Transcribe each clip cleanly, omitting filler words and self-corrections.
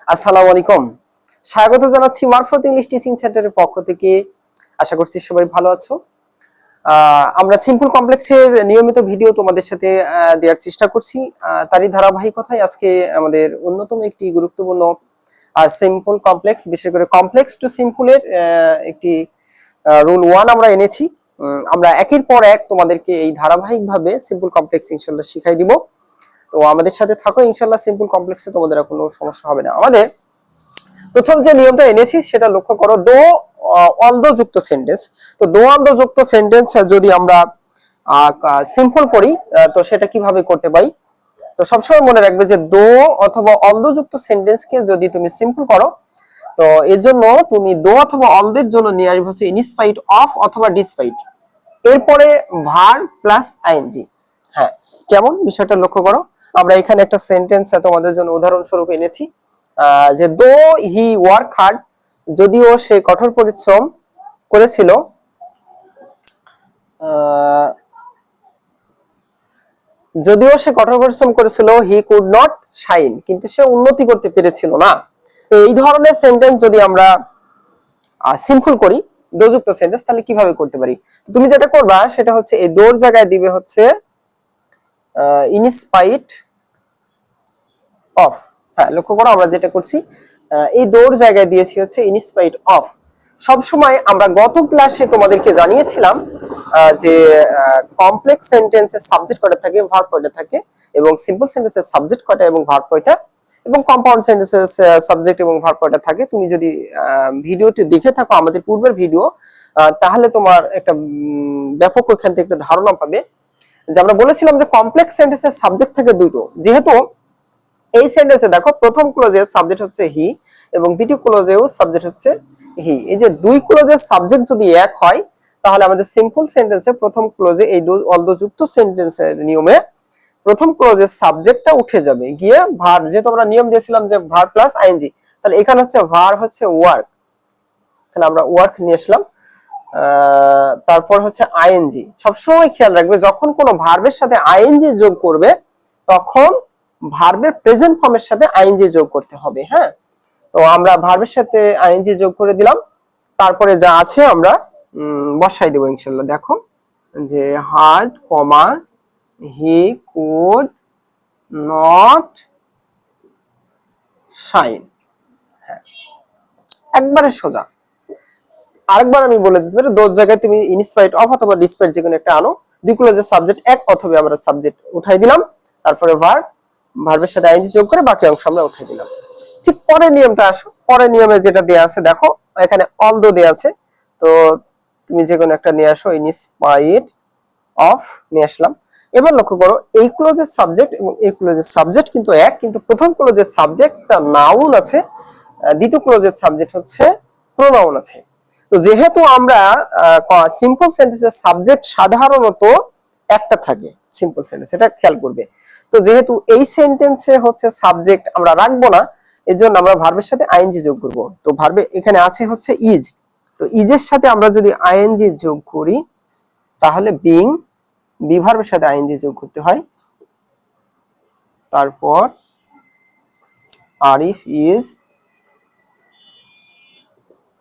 আসসালামু আলাইকুম। স্বাগত জানাচ্ছি মারফত ইংলিশ টিচিং সেন্টারের পক্ষ থেকে। আশা করছি সবাই ভালো আছো। আমরা সিম্পল কমপ্লেক্সের নিয়মিত ভিডিও তোমাদের সাথে দেওয়ার চেষ্টা করছি। তারই ধারাবাহিকতায় আজকে আমাদের অন্যতম একটি গুরুত্বপূর্ণ সিম্পল কমপ্লেক্স, বিশেষ করে কমপ্লেক্স টু সিম্পলের একটি রুল 1 আমরা এনেছি। আমরা একের পর এক তোমাদেরকে এই ধারাবাহিকভাবে সিম্পল কমপ্লেক্স ইনশাআল্লাহ শিখাই দিব। তো আমাদের সাথে থাকো, ইনশাআল্লাহ সিম্পল কমপ্লেক্সে তোমাদের আর কোনো সমস্যা হবে না। আমাদের প্রথম যে নিয়মটা এনেছি সেটা লক্ষ্য করো, দো অলদো যুক্ত সেন্টেন্স। তো দো অলদো যুক্ত সেন্টেন্স যদি আমরা সিম্পল করি তো সেটা কিভাবে করতে পারি। তো সবসময় মনে রাখবে যে দো অথবা অলদো যুক্ত সেন্টেন্সকে যদি তুমি সিম্পল করো, তো এর জন্য তুমি দো অথবা অলদের জন্য নিয়ে আসবে হচ্ছে ইনস্পাইট অফ অথবা ডিসপাইট, এরপরে ভার প্লাস আইএনজি। হ্যাঁ, কেমন বিষয়টা লক্ষ্য করো। আমরা এখানে একটা সেন্টেন্স তোমাদের জন্য উদাহরণস্বরূপ এনেছি যে দো হি ওয়ার্ক হার্ড, যদিও সে কঠোর পরিশ্রম করেছিল, হি কুড নট শাইন, কিন্তু সে উন্নতি করতে পেরেছিল না। তো এই ধরনের সেন্টেন্স যদি আমরা সিম্পল করি দোযুক্ত সেন্টেন্স, তাহলে কিভাবে করতে পারি। তো তুমি যেটা করবা সেটা হচ্ছে এই দোর জায়গায় দিবে হচ্ছে ইনস্পাইট অফ। হ্যাঁ, লক্ষ্য করো আমরা যেটা করছি, এই দোর জায়গায় দিয়েছি হচ্ছে ইনস্পাইট অফ। সব সময় আমরা গত ক্লাসে তোমাদেরকে জানিয়েছিলাম যে কমপ্লেক্স সেন্টেন্সের সাবজেক্ট কয়টা থাকে, ভার্ব কয়টা থাকে, এবং সিম্পল সেন্টেন্সের সাবজেক্ট কয়টা এবং ভার্ব কয়টা, এবং কম্পাউন্ড সেন্টেন্সের সাবজেক্ট এবং ভার্ব কয়টা থাকে। তুমি যদি ভিডিওটি দেখে থাকো আমাদের পূর্বের ভিডিও, তাহলে তোমার একটা ব্যাপক ওখান থেকে একটা ধারণা পাবে। যে আমরা বলেছিলাম যে কমপ্লেক্স সেন্টেন্সের সাবজেক্ট থাকে দুটো, যেহেতু এই সেন্টেন্সে দেখো প্রথম ক্লোজের সাবজেক্ট হচ্ছে হি এবং দ্বিতীয় ক্লোজেও সাবজেক্ট হচ্ছে হি। এই যে দুই ক্লোজের সাবজেক্ট যদি এক হয়, তাহলে আমাদের সিম্পল সেন্টেন্সে প্রথম ক্লোজে এই অলদো যুক্ত সেন্টেন্সের নিয়মে প্রথম ক্লোজের সাবজেক্টটা উঠে যাবে, গিয়ে ভার্ব, যেহেতু আমরা নিয়ম দিয়েছিলাম যে ভার্ব প্লাস আইএনজি, তাহলে এখানে হচ্ছে ভার্ব হচ্ছে ওয়ার্ক, তাহলে আমরা ওয়ার্ক নিয়ে আসলাম। তারপর হচ্ছে আইএনজি। সবসময় খেয়াল রাখবে যখন কোনো ভার্বের সাথে আইএনজি যোগ করবে তখন ভার্বের প্রেজেন্ট ফর্মের সাথে আইএনজি যোগ করতে হবে। হ্যাঁ, তো আমরা ভার্বের সাথে আইএনজি যোগ করে দিলাম, তারপরে যা আছে আমরা বসাই দেব ইনশাআল্লাহ। দেখো যে hard comma he could not shine. হ্যাঁ, একবারে সোজা। আরেকবার আমি বলে দিতে পারি, দোর জায়গায় তুমি ইনস্পাইট অফ অথবা ডিসপাইট যে কোনো একটা আনো, দুই ক্লোজের সাবজেক্ট এক অথবা আমরা সাবজেক্ট উঠাই দিলাম, তারপরে ভার্ব, ভার্বের সাথে আইএনজি যোগ করে বাকি অংশ আমরা উঠাই দিলাম। ঠিক পরের নিয়মটা আসো। পরের নিয়মে যেটা দেয়া আছে দেখো, এখানে অলদো দেয়া আছে, তো তুমি যে কোনো একটা নিয়ে আসো, ইনস্পাইট অফ নিয়ে আসলাম। এবার লক্ষ্য করো এই ক্লোজের সাবজেক্ট এবং এই ক্লোজের সাবজেক্ট কিন্তু এক, কিন্তু প্রথম ক্লোজের সাবজেক্টটা নাউন আছে, দ্বিতীয় ক্লোজের সাবজেক্ট হচ্ছে প্রোনাউন আছে। তো যেহেতু আমরা সিম্পল সেন্টেন্সের সাবজেক্ট সাধারণত একটা থাকে, সিম্পল সেন্টেন্স এটা খেয়াল করবে। তো যেহেতু এই সেন্টেন্সে হচ্ছে সাবজেক্ট আমরা রাখবো না, এজন্য আমরা ভার্বের সাথে আইএনজি যোগ করব। তো ভার্বে এখানে আছে হচ্ছে ইজ, তো ইজের সাথে আমরা যদি আইএনজি যোগ করি তাহলে বিং, বি ভার্বের সাথে আইএনজি যোগ করতে হয়, তারপর আরিফ ইজ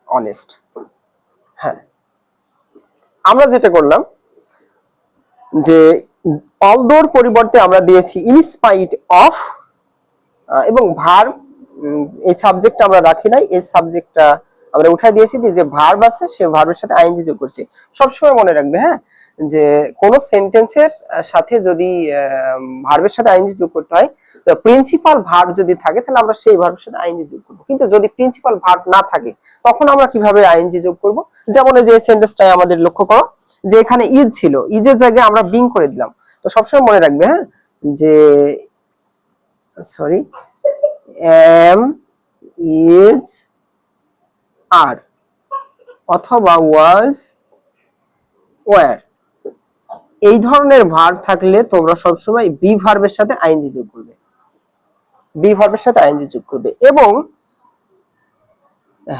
অনেস্ট। হ্যাঁ, আমরা যেটা করলাম যে অলদোর পরিবর্তে আমরা দিয়েছি ইনস্পাইট অফ, এবং ভার্ব, এই সাবজেক্টটা আমরা রাখি নাই, এই সাবজেক্টটা আমরা উঠাই দিয়েছি, যে ভার্ব আছে সে ভার্বের সাথে আইএনজি যোগ করছি। সবসময় মনে রাখবে হ্যাঁ, যে কোন সেন্টেন্সের সাথে যদি ভার্বের সাথে আইএনজি যোগ করতে হয়, তো প্রিন্সিপাল ভার্ব যদি থাকে তাহলে আমরা সেই ভার্বের সাথে আইএনজি যোগ করব, কিন্তু যদি প্রিন্সিপাল ভার্ব না থাকে তখন আমরা কিভাবে আইএনজি যোগ করব। যেমন এই যে সেন্টেন্সটাই আমাদের লক্ষ্য করো যে এখানে ইজ ছিল, ইজের জায়গায় আমরা বিং করে দিলাম। তো সবসময় মনে রাখবে হ্যাঁ, যে সরি am, is, are অথবা was, were, এই ধরনের ভার্ব থাকলে তোমরা সবসময় বি ভার্বের সাথে আইএনজি যোগ করবে, বি ভার্বের সাথে আইএনজি যোগ করবে। এবং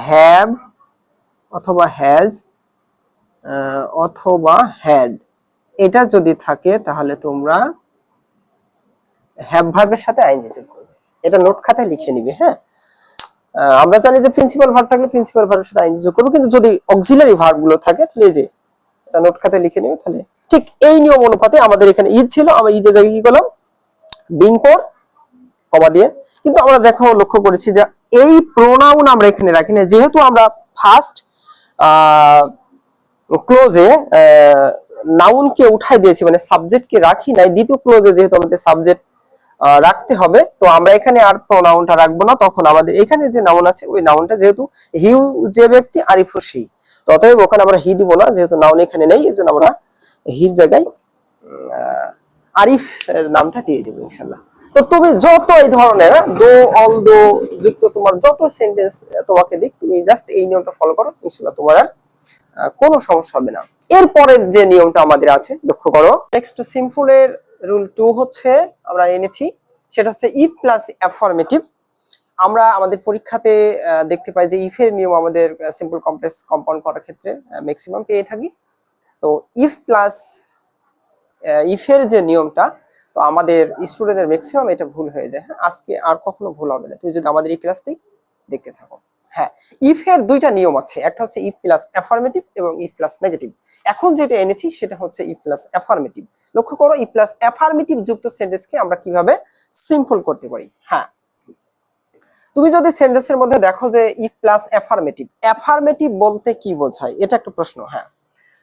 হ্যাভ অথবা হ্যাজ অথবা হ্যাড, এটা যদি থাকে তাহলে তোমরা হ্যাভ ভার্বের সাথে আইএনজি যোগ করবে। এটা নোট খাতায় লিখে নিবে। হ্যাঁ, আমরা জানি যে প্রিন্সিপাল ভার্ব থাকলে প্রিন্সিপাল ভার্বের সাথে আইএনজি যোগ করব, কিন্তু যদি অক্সিলারি ভার্ব গুলো থাকে তাহলে এই যে এটা নোট খাতে লিখে নেবে। তাহলে ঠিক এই নিয়ম অনুপাতে আমাদের এখানে ইজ ছিল, আমরা ইজের জায়গায় কি করলাম, বিং পর কমা দিয়ে। কিন্তু আমরা দেখো লক্ষ্য করেছি যে এই প্রোনাউন আমরা এখানে রাখি না, যেহেতু আমরা ফার্স্ট ক্লোজে নাউনকে উঠাই দিয়েছি, মানে সাবজেক্টকে রাখি নাই, দ্বিতীয় ক্লোজে যেহেতু আমাদের সাবজেক্ট রাখতে হবে, তো আমরা এখানে আর প্রোনাউনটা রাখবো না। তখন আমাদের এখানে যে নাউন আছে ওই নাউনটা, যেহেতু হিউ যে ব্যক্তি, আরিফু সেই, তো অতএব ওখানে আমরা হি দিব না, যেহেতু নাউন এখানে নেই, এজন্য আমরা হির জায়গায় আরিফ নামটা দিয়ে দেবো ইনশাল্লাহ। তো তুমি যত এই ধরনের দো অল দো যুক্ত তোমার যত সেন্টেন্স তোমাকে দিক, তুমি জাস্ট এই নিয়মটা ফলো করো, ইনশাল্লাহ তোমার আর কোনো সমস্যা হবে না। এরপরের যে নিয়মটা আমাদের আছে লক্ষ্য করো, নেক্সট সিম্পলের রুল 2 হচ্ছে আমরা এনেছি, সেটা হচ্ছে ইফ প্লাস অ্যাফার্মেটিভ। আমরা আমাদের পরীক্ষাতে দেখতে পাই যে ইফ এর নিয়ম আমাদের সিম্পল কমপ্লেক্স কম্পাউন্ড করার ক্ষেত্রে ম্যাক্সিমাম পেয়ে থাকি। তো ইফ প্লাস ইফ এর যে নিয়মটা, তো আমাদের স্টুডেন্টের ম্যাক্সিমাম এটা ভুল হয়ে যায়। হ্যাঁ, আজকে আর কখনো ভুল হবে না তুমি যদি আমাদের এই ক্লাসটি দেখতে থাকো। হ্যাঁ, ইফ এর দুইটা নিয়ম আছে, একটা হচ্ছে ইফ প্লাস অ্যাফার্মেটিভ এবং ইফ প্লাস নেগেটিভ। এখন যেটা এনেছি সেটা হচ্ছে ইফ প্লাস অ্যাফার্মেটিভ। লক্ষ্য করো ইফ প্লাস অ্যাফার্মেটিভ যুক্ত সেন্টেন্সকে আমরা কিভাবে সিম্পল করতে পারি। হ্যাঁ, তুমি যদি সেন্টেন্সের মধ্যে দেখো যে ইফ প্লাস অ্যাফার্মেটিভ, অ্যাফার্মেটিভ বলতে কি বোঝায়, এটা একটা প্রশ্ন। হ্যাঁ,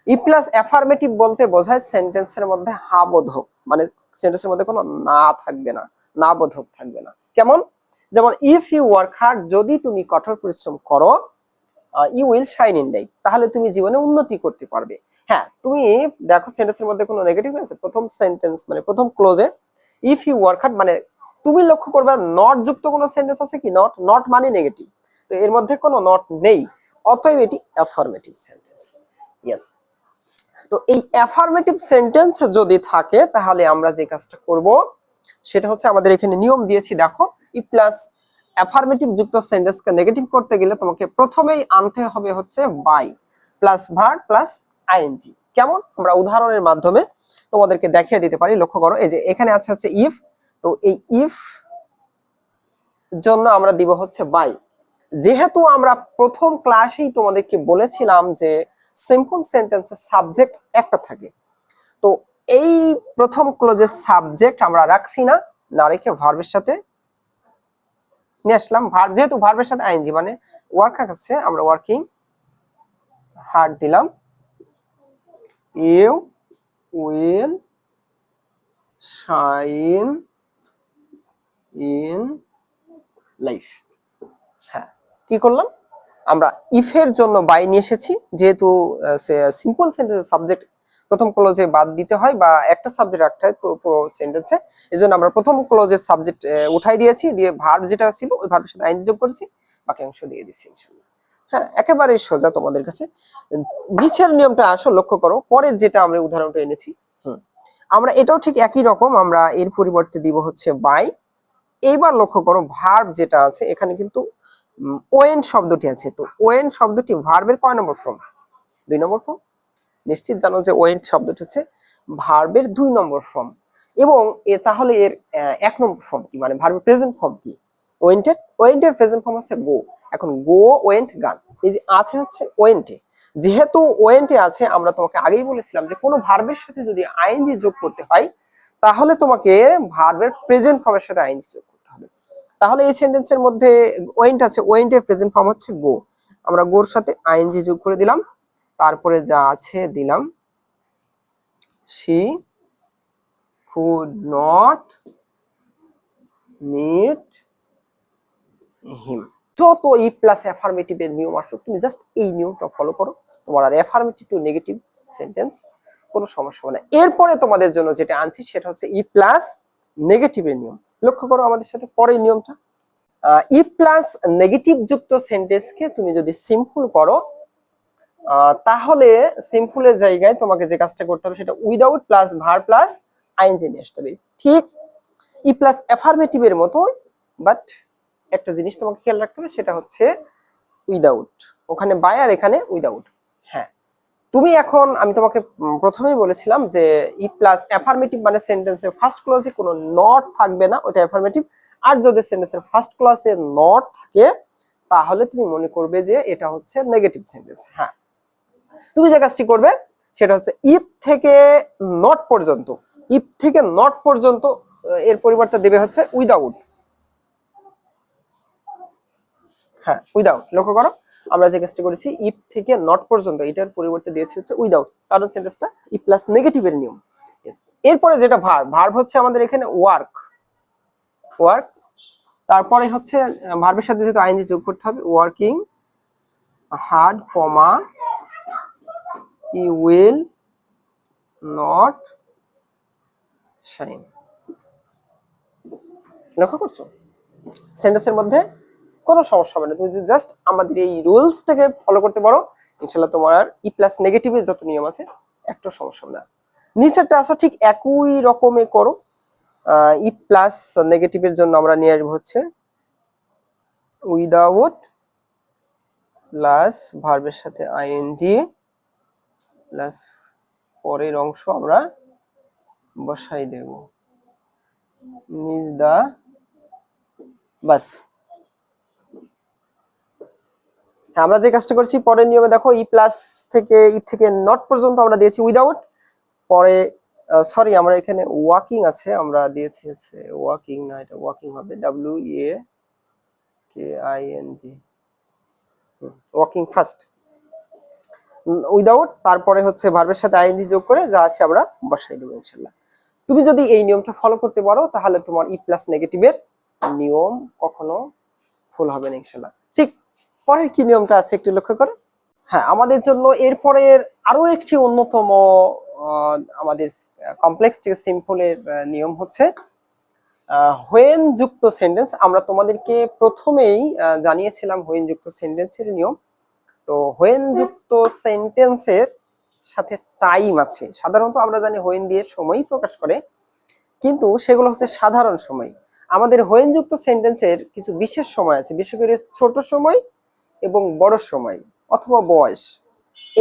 ইফ প্লাস অ্যাফার্মেটিভ বলতে বোঝায় সেন্টেন্সের মধ্যে হা বোধক, মানে সেন্টেন্সের মধ্যে কোনো না থাকবে না, না বোধক থাকবে না। কেমন? যেমন ইফ ইউ ওয়ার্ক হার্ড, যদি তুমি কঠোর পরিশ্রম করো, you will shine in life, তাহলে তুমি জীবনে উন্নতি করতে পারবে। হ্যাঁ, তুমি দেখো সেন্টেন্সের মধ্যে কোনো নেগেটিভ আছে, প্রথম সেন্টেন্স মানে প্রথম ক্লোজে ইফ ইউ ওয়ার্ক হার্ড, মানে তুমি লক্ষ্য করবে নট যুক্ত কোনো সেন্টেন্স আছে কি, নট, নট মানে নেগেটিভ, তো এর মধ্যে কোনো নট নেই, অতএব এটি অ্যাফার্মেটিভ সেন্টেন্স। ইয়েস, তো এই অ্যাফার্মেটিভ সেন্টেন্স যদি থাকে তাহলে আমরা যে কাজটা করব সেটা হচ্ছে আমাদের এখানে নিয়ম দিয়েছি, দেখো ই প্লাস অ্যাফার্মেটিভ যুক্ত সেন্টেন্সকে নেগেটিভ করতে গেলে তোমাকে প্রথমেই আনতে হবে হচ্ছে by plus verb plus ING. কেমন? আমরা উদাহরণের মাধ্যমে তোমাদেরকে দেখিয়ে দিতে পারি। লক্ষ্য করো এই যে এখানে আছে হচ্ছে ইফ, তো এই ইফ জন্য আমরা দিব হচ্ছে বাই। যেহেতু আমরা প্রথম ক্লাসেই তোমাদেরকে বলেছিলাম যে সিম্পল সেন্টেন্সের সাবজেক্ট একটা থাকে, তো এই প্রথম ক্লোজের সাবজেক্ট আমরা রাখছি না, না রেখে ভার্বের সাথে নিয়ে আসলাম। ভার্ব, যেহেতু ভার্বের সাথে আইএনজি মানে ওয়ার্ক আছে, আমরা ওয়ার্কিং হার্ড দিলাম, you will shine in life. হ্যাঁ, কি করলাম আমরা ইফের জন্য বাই নিয়ে এসেছি, যেহেতু সিম্পল সেন্টেন্সের সাবজেক্ট প্রথম ক্লোজে বাদ দিতে হয় বা একটা সাবজেক্ট রাখতে হয় পুরো সেন্টেন্সে, এজন্য আমরা প্রথম ক্লোজের সাবজেক্ট উঠাই দিয়েছি, দিয়ে ভার্ব যেটা ছিল ওই ভার্বের সাথে আইএনজি যোগ করেছি, বাকি অংশ দিয়ে দিয়েছি ইনশাআল্লাহ। হ্যাঁ, একেবারে সোজা তোমাদের কাছে। নিচের নিয়মটা আসো লক্ষ্য করো, পরের যেটা আমরা উদাহরণটা এনেছি, আমরা এটাও ঠিক একই রকম, আমরা এর পরিবর্তে দিব হচ্ছে বাই। এইবার লক্ষ্য করো ভার্ব যেটা আছে এখানে কিন্তু ওয়েন শব্দটি আছে, তো ওয়েন শব্দটি ভার্বের কয় নম্বর ফর্ম? 2 নম্বর ফর্ম। নিশ্চিত জানো যে ওয়েন শব্দটি হচ্ছে ভার্বের 2 নম্বর ফর্ম, এবং তাহলে এর 1 নম্বর ফর্ম কি, মানে ভার্বের প্রেজেন্ট ফর্ম কি? ওয়েন্টের প্রেজেন্ট ফর্ম হচ্ছে গো। এখন গো, ওয়েন্ট, গান, এই যে আছে হচ্ছে ওয়েন্টে। যেহেতু ওয়েন্টে আছে, আমরা তোমাকে আগেই বলেছিলাম যে কোনো ভার্বের সাথে যদি আইএনজি যোগ করতে হয় তাহলে তোমাকে ভার্বের প্রেজেন্ট ফর্মের সাথে আইএনজি যোগ করতে হবে। তাহলে এই সেন্টেন্সের মধ্যে ওয়েন্ট আছে, ওয়েন্টের প্রেজেন্ট ফর্ম হচ্ছে গো, আমরা গোর সাথে আইএনজি যোগ করে দিলাম, তারপরে যা আছে দিলাম she could not meet him। যত ই প্লাস অ্যাফার্মেটিভ এর নিয়ম আসো তুমি জাস্ট এই নিয়মটা ফলো করো, তোমার আর অ্যাফার্মেটিভ টু নেগেটিভ সেন্টেন্স কোনো সমস্যা হবে না। এরপরে তোমাদের জন্য যেটা আনছি সেটা হচ্ছে ই প্লাস নেগেটিভ এর নিয়ম। লক্ষ্য করো আমাদের সাথে পরের নিয়মটা, ই প্লাস নেগেটিভ যুক্ত সেন্টেন্সকে তুমি যদি সিম্পল করো তাহলে সিম্পলের জায়গায় তোমাকে যে কাজটা করতে হবে সেটা without plus verb plus ING নিয়ে আসতে হবে, ঠিক ই প্লাস অ্যাফার্মেটিভ এর মতো, বাট একটা জিনিস তোমাকে খেয়াল রাখতে হবে, সেটা হচ্ছে উইদাউট, ওখানে বাই আর এখানে উইদাউট। হ্যাঁ, তুমি এখন, আমি তোমাকে প্রথমেই বলেছিলাম যে ই প্লাস অ্যাফার্মেটিভ মানে সেন্টেন্সের ফার্স্ট ক্লজে কোনো নট থাকবে না, ওটা অ্যাফার্মেটিভ। আর যদি সেন্টেন্সের ফার্স্ট ক্লজে নট থাকে তাহলে তুমি মনে করবে যে এটা হচ্ছে নেগেটিভ সেন্টেন্স। হ্যাঁ, তুমি যে কাজটি করবে সেটা হচ্ছে ইফ থেকে নট পর্যন্ত, ইফ থেকে নট পর্যন্ত এর পরিবর্তে দেবে হচ্ছে উইদাউট। হ্যাঁ, উইদাউট। লক্ষ্য করো আমরা যে কাজটি করেছি ইফ থেকে নট পর্যন্ত, এটার পরিবর্তে দিয়েছি হচ্ছে উইদাউট, কারণ সেন্টেন্সটা ইফ প্লাস নেগেটিভের নিয়ম। এরপরে যেটা ভার্ব, ভার্ব হচ্ছে আমাদের এখানে ওয়ার্ক, ওয়ার্ক। তারপরে হচ্ছে ভার্বের সাথে যেহেতু আইএনজি যোগ করতে হবে, working hard comma you will not shine. লক্ষ্য করছো সেন্টেন্সের মধ্যে কোনো সমস্যা হবে না, তুমি যদি জাস্ট আমাদের এই রুলসটাকে ফলো করতে পারো, ইনশাআল্লাহ তোমার ই প্লাস নেগেটিভের যত নিয়ম আছে একটা সমস্যা হবে না। নিচেরটা আসো ঠিক একই রকমে করো। ই প্লাস নেগেটিভের জন্য আমরা নিয়ে আসবো হচ্ছে উইদাউট প্লাস ভার্বের সাথে আইএনজি প্লাস পরের অংশ আমরা বসাই দেব মিস দা, বাস। আমরা যে কাজটা করছি পরের নিয়মে দেখো ই প্লাস থেকে ই থেকে নট পর্যন্ত আমরা দিয়েছি উইদাউট, পরে সরি আমরা এখানে ওয়াকিং আছে, আমরা দিয়েছি ওয়াকিং না, এটা ওয়াকিং হবে W A K I N G, walking first without, তারপরে হচ্ছে ভার্বের সাথে আইএনজি যোগ করে যা আছে আমরা বসাই দেবো ইনশাআল্লাহ। তুমি যদি এই নিয়মটা ফলো করতে পারো তাহলে তোমার ই প্লাস নেগেটিভের নিয়ম কখনো ভুল হবে না ইনশাআল্লাহ। ঠিক পরের কি নিয়মটা আছে একটু লক্ষ্য করো। হ্যাঁ, আমাদের জন্য এরপরের আরো একটি অন্যতম আমাদের কমপ্লেক্স থেকে সিম্পলের নিয়ম হচ্ছে হোয়েন যুক্ত সেন্টেন্স। আমরা তোমাদেরকে প্রথমেই জানিয়েছিলাম হোয়েন যুক্ত সেন্টেন্সের নিয়ম। তো হোয়েন যুক্ত সেন্টেন্সের সাথে টাইম আছে। সাধারণত আমরা জানি হোয়েন দিয়ে সময় প্রকাশ করে, কিন্তু সেগুলো হচ্ছে সাধারণ সময়। আমাদের হোয়েন যুক্ত সেন্টেন্সের কিছু বিশেষ সময় আছে, বিশেষ করে ছোট সময় এবং বড় সময় অথবা বয়স।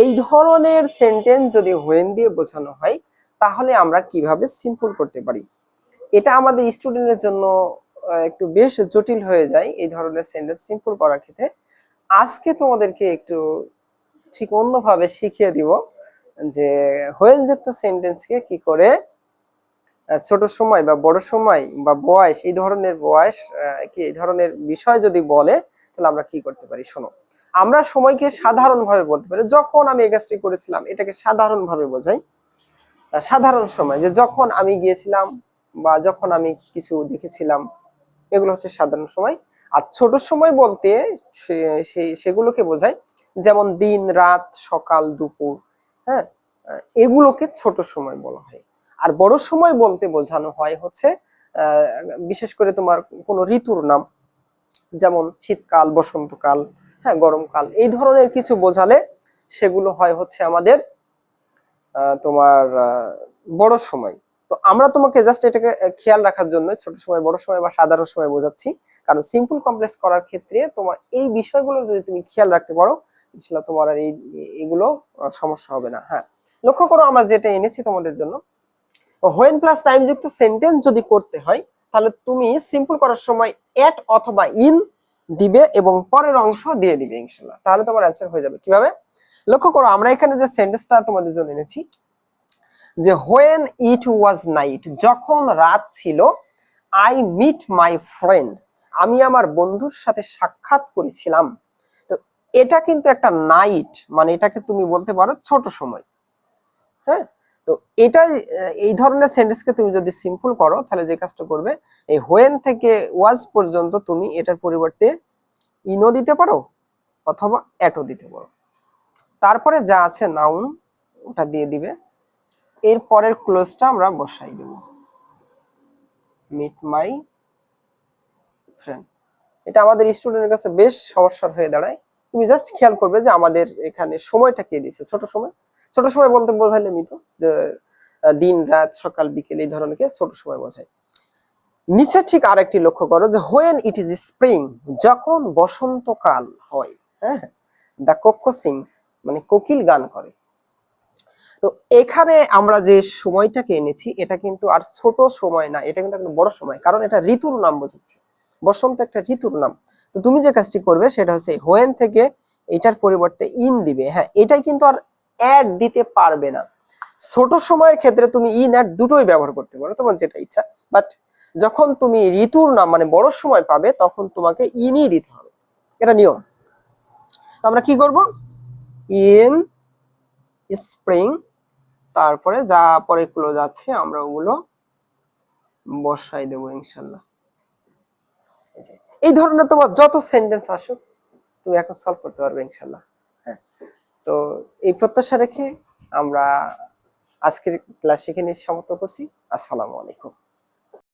এই ধরনের সেন্টেন্স যদি হোয়েন দিয়ে বোঝানো হয় তাহলে আমরা কিভাবে সিম্পল করতে পারি, এটা আমাদের স্টুডেন্টের জন্য একটু বেশ জটিল হয়ে যায় এই ধরনের সেন্টেন্স সিম্পল করার ক্ষেত্রে। আজকে তোমাদেরকে একটু ঠিক অন্যভাবে শিখিয়ে দিব যে হোয়েন যুক্ত সেন্টেন্সকে কি করে ছোট সময় বা বড় সময় বা বয়স, এই ধরনের বয়স কি এই ধরনের বিষয় যদি বলে তাহলে আমরা কি করতে পারি। শোনো, আমরা সময়কে সাধারণ ভাবে বলতে পারি। যখন আমি এই কাজটি করেছিলাম এটাকে সাধারণ ভাবে বোঝাই। সাধারণ সময় যে যখন আমি গিয়েছিলাম বা যখন আমি কিছু দেখেছিলাম, এগুলো হচ্ছে সাধারণ সময়। আর ছোট সময় বলতে সেগুলোকে বোঝায়, যেমন দিন, রাত, সকাল, দুপুর, হ্যাঁ, এগুলোকে ছোট সময় বলা হয়। আর বড় সময় বলতে বোঝানো হয় হচ্ছে বিশেষ করে তোমার কোনো ঋতুর নাম, যেমন শীতকাল, বসন্তকাল, হ্যাঁ, গরমকাল, এই ধরনের কিছু বোঝালে সেগুলো হয় হচ্ছে আমাদের তোমার বড় সময়। তো আমরা তোমাকে জাস্ট এটাকে খেয়াল রাখার জন্য ছোট সময়, বড় সময় বা সাধারণ সময় বোঝাচ্ছি, কারণ সিম্পল কমপ্লেক্স করার ক্ষেত্রে তোমার এই বিষয়গুলো যদি তুমি খেয়াল রাখতে পারো ইনশাআল্লাহ তোমার আর এইগুলো সমস্যা হবে না। হ্যাঁ, লক্ষ্য করো আমরা যেটা এনেছি তোমাদের জন্য, হোয়েন প্লাস টাইম যুক্ত সেন্টেন্স যদি করতে হয় তাহলে তুমি সিম্পল করার সময় এট অথবা ইন দিবে এবং পরের অংশ দিয়ে দিবে ইনশাআল্লাহ, তাহলে তোমার অ্যান্সার হয়ে যাবে। কিভাবে? লক্ষ্য করো আমরা এখানে যে সেন্টেন্সটা তোমাদের জন্য এনেছি যে হোয়েন ইট ওয়াজ নাইট, যখন রাত ছিল, আই মিট মাই ফ্রেন্ড, আমি আমার বন্ধুর সাথে সাক্ষাৎ করেছিলাম। তো এটা কিন্তু একটা নাইট, মানে এটাকে তুমি বলতে পারো ছোট সময়। হ্যাঁ, তো এটা এই ধরনের সেন্টেন্সকে তুমি যদি সিম্পল করো তাহলে যে কাজটা করবে, এই হোয়েন থেকে ওয়াজ পর্যন্ত তুমি এটার পরিবর্তে ইনও দিতে পারো অথবা এটও দিতে পারো। তারপরে যা আছে নাউন ওটা দিয়ে দিবে, এর পরের ক্লোজটা আমরা বসাই দেব মিট মাই ফ্রেন্ড। এটা আমাদের স্টুডেন্টের কাছে বেশ সমস্যার হয়ে দাঁড়ায়। তুমি জাস্ট খেয়াল করবে যে আমাদের এখানে সময়টা কে দিয়েছে ছোট সময়। ছোট সময় বলতে বোঝাইলে মিটো যে দিন, রাত, সকাল, বিকেল এই ধরনের ছোট সময় বোঝায়। নিচে ঠিক আরেকটি লক্ষ্য করো যে হোয়েন ইট ইজ স্প্রিং, যখন বসন্তকাল হয়, হ্যাঁ, দ্য কোকো সিংস, মানে কোকিল গান করে। তো এখানে আমরা যে সময়টাকে এনেছি এটা কিন্তু আর ছোট সময় না, এটা কিন্তু একটা বড় সময়, কারণ এটা ঋতুর নাম বোঝাচ্ছে। বসন্ত একটা ঋতুর নাম। তো তো তুমি যে কাজটি করবে সেটা হচ্ছে হোয়েন থেকে এটার পরিবর্তে ইন দিবে। হ্যাঁ, এটাই কিন্তু আর অ্যাড দিতে পারবে না। ছোট সময়ের ক্ষেত্রে তুমি ইন অ্যাড দুটোই ব্যবহার করতে পারো, তোমার যেটা ইচ্ছা। বাট যখন তুমি ঋতুর নাম মানে বড় সময় পাবে তখন তোমাকে ইনই দিতে হবে, এটা নিয়ম। তো আমরা কি করব, ইন স্প্রিং, তারপরে যা পরে ক্লোজ আছে আমরা ওগুলো বসাই দেবো ইনশাল্লাহ। এই ধরনের তোমার যত সেন্টেন্স আসুক তুমি এখন সলভ করতে পারবে ইনশাল্লাহ। হ্যাঁ, তো এই প্রত্যাশা রেখে আমরা আজকের ক্লাস এখানে সমাপ্ত করছি। আসসালামু আলাইকুম।